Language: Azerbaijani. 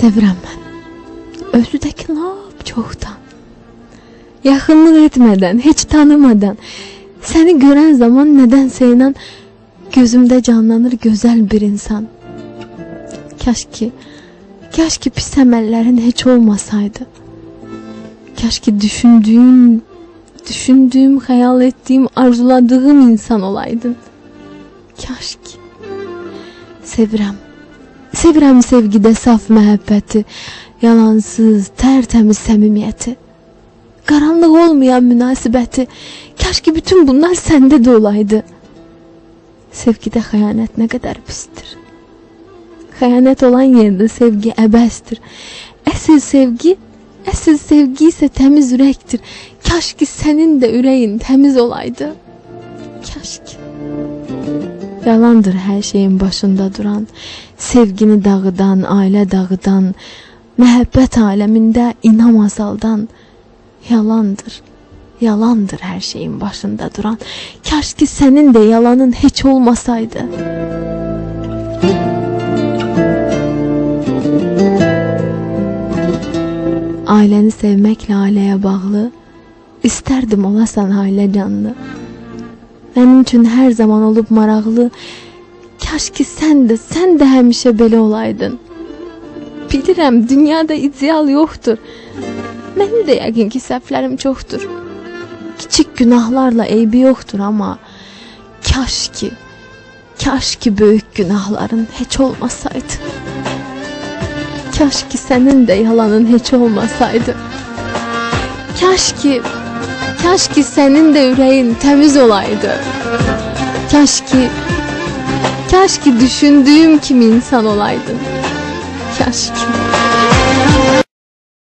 sevirəm mən. Özüdəki lap çoxdan. Yaxınlıq etmədən, heç tanımadan, səni görən zaman nədənsə ilə gözümdə canlanır gözəl bir insan. Kaş ki pis əməllərin heç olmasaydı. Kaş ki düşündüyüm, xəyal etdiyim, arzuladığım insan olaydın. Kaş ki. Sevirəm sevgidə saf məhəbbəti, yalansız, tərtəmiz səmimiyyəti, qaranlıq olmayan münasibəti. Kaş ki bütün bunlar səndə də olaydı. Sevgidə xəyanət nə qədər pisdir. Xəyanət olan yerdə sevgi əbəsdir. Əsl sevgi isə təmiz ürəkdir. Kaş ki sənin də ürəyin təmiz olaydı. Kaş ki. Yalandır hər şeyin başında duran, sevgini dağıdan, ailə dağıdan, məhəbbət aləmində inam azaldan. Yalandır hər şeyin başında duran. Kaş ki sənin də yalanın heç olmasaydı. Ailəni sevməklə ailəyə bağlı, istərdim olasan ailə canlı. Mənim üçün hər zaman olub maraqlı, kaş ki sən də həmişə belə olaydın. Bilirəm, dünyada ideal yoxdur. Mənim də yəqin ki səhvlərim çoxdur. Kiçik günahlarla eybi yoxdur, amma kaş ki böyük günahların heç olmasaydı. Kaş ki sənin də yalanın heç olmasaydı. Kaş ki sənin də ürəyin təmiz olaydı. Kaş ki düşündüyüm kimi insan olaydın. Kaş ki.